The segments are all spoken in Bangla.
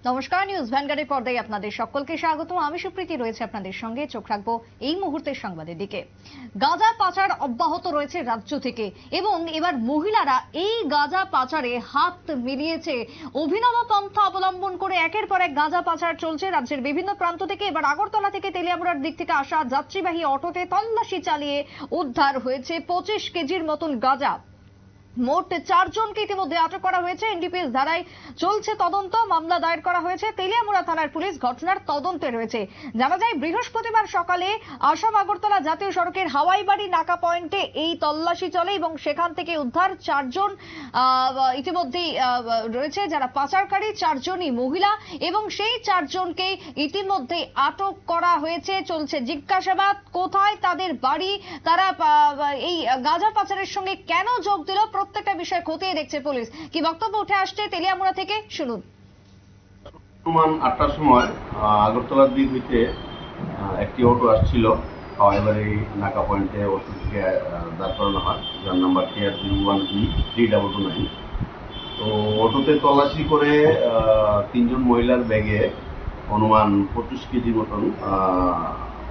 নমস্কার, নিউজ ভ্যানগার্ডের পর্দায় আপনাদের সকলকে স্বাগত। আমি সুপ্রীতি রয়েছে আপনাদের সঙ্গে। চোখ রাখবো এই মুহূর্তের সংবাদের দিকে। গাঁজা পাচার অব্যাহত রয়েছে রাজ্য থেকে এবং এবার মহিলারা এই গাঁজা পাচারে হাত মিলিয়েছে। অভিনব পন্থা অবলম্বন করে একের পর এক গাঁজা পাচার চলছে রাজ্যের বিভিন্ন প্রান্ত থেকে। এবার আগরতলা থেকে তেলিয়ামুড়ার দিক থেকে আসা যাত্রীবাহী অটোতে তল্লাশি চালিয়ে উদ্ধার হয়েছে 25 কেজির মতন গাঁজা। মোট 4 জনকে ইতিমধ্যে আটক করা হয়েছে। এনডিপিএস ধারায় চলছে তদন্ত। মামলা দায়ের করা হয়েছে। তেলিয়ামুড়া থানার পুলিশ ঘটনার তদন্তে রয়েছে। জানা যায় বৃহস্পতিবার সকালে আসাম আগরতলা জাতীয় সড়কের হাওয়াইবাড়ি নাকা পয়েন্টে এই তল্লাশি চলে এবং সেখান থেকে উদ্ধার 4 জন ইতিমধ্যেই রয়েছে যারা পাচারকারী। 4 জনই মহিলা এবং সেই 4 জনকে ইতিমধ্যে আটক করা হয়েছে। চলছে জিজ্ঞাসাবাদ, কোথায় তাদের বাড়ি, তারা এই গাঁজা পাচারের সঙ্গে কেন যোগ দিল, প্রত্যেকটা বিষয় খতিয়ে দেখছে পুলিশ। কি বক্তব্য উঠে আসছে তেলিয়ামুড়া থেকে শুনুন। সমান 8টার সময় আগরতলার দিক হইতে একটি অটো আসছিল হাওয়াইবাড়ি নাকা পয়েন্টে। অটোটিকে দাঁড় করানো হয়, যার নাম্বার KR01E3229। তো অটোতে তল্লাশি করে 3 জন মহিলার ব্যাগে অনুমান 25 কেজি মতন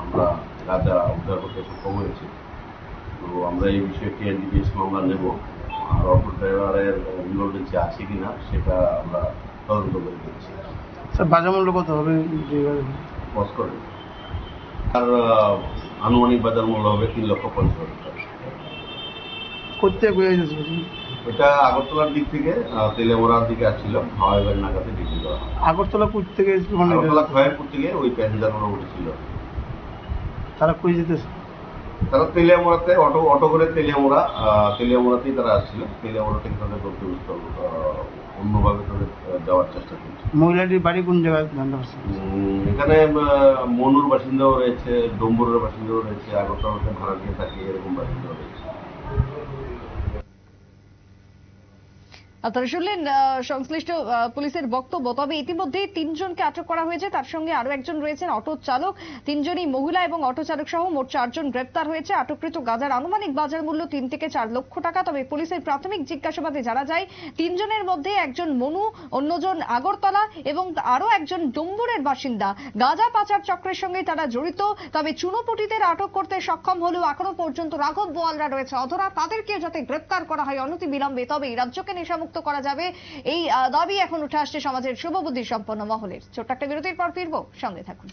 আমরা গাঁজা উদ্ধার করতে সক্ষম হয়েছি। তো আমরা এই বিষয়টি এনডিপিএস মামলা নেব, আর অটো ড্রাইভারের ইনভলভেন্সি আছে কিনা সেটা আমরা তদন্ত করে দিচ্ছি। স্যার, বাজার মূল্য কত হবে বস করে? আর আনুমানিক বাজার মূল্য হবে 3,50,000 টাকা। কোথায় ঘুরে যাচ্ছে? এটা আগরতলার দিক থেকে তেলিয়ামুড়ার দিকে আসছিল, হাওয়াইবাড়ি নাগাতে বিক্রি করা হয়। আগরতলা পুর থেকে আগরতলা খয়েরপুর থেকে ওই প্যাসেঞ্জারগুলো উঠেছিল। তারা কই যেতেছে? তারা তেলিয়ামুড়াতে অটো করে তেলিয়ামুড়াতেই তারা আসছিল। তেলিয়ামুড়া থেকে তাদের গন্তব্যস্থল অন্যভাবে তাদের যাওয়ার চেষ্টা করছে। মহিলাটির বাড়ি কোন জায়গায় জানতে পারছেন? এখানে মনুর বাসিন্দাও রয়েছে, ডম্বুরের বাসিন্দাও রয়েছে, আগরতলাতে ভাড়া দিয়ে থাকে এরকম বাসিন্দাও রয়েছে। আপনারা শুনলেন সংশ্লিষ্ট পুলিশের বক্তব্য। তবে ইতিমধ্যে 3 জনকে আটক করা হয়েছে, তার সঙ্গে আরো একজন রয়েছেন অটো চালক। 3 জনই মহিলা এবং অটো চালক সহ মোট 4 জন গ্রেপ্তার হয়েছে। আটককৃত গাঁজার আনুমানিক বাজার মূল্য 3 থেকে 4 লক্ষ টাকা। তবে পুলিশের প্রাথমিক জিজ্ঞাসাবাদে জানা যায় 3 জনের মধ্যে একজন মনু, অন্যজন আগরতলা এবং আরো একজন ডম্বুরের বাসিন্দা। গাঁজা পাচার চক্রের সঙ্গে তারা জড়িত। তবে চুনোপুটিদের আটক করতে সক্ষম হলেও এখনো পর্যন্ত রাঘব বোয়ালরা রয়েছে অধরা। তাদেরকে যাতে গ্রেপ্তার করা হয় অনতি বিলম্বে, তবেই রাজ্যকে নেশামুক্ত করা যাবে। এই দাবি এখন উঠে আসছে সমাজের শুভবুদ্ধি সম্পন্ন মহলের। ছোট্ট একটা বিরতির পর ফিরবো, সঙ্গে থাকুন।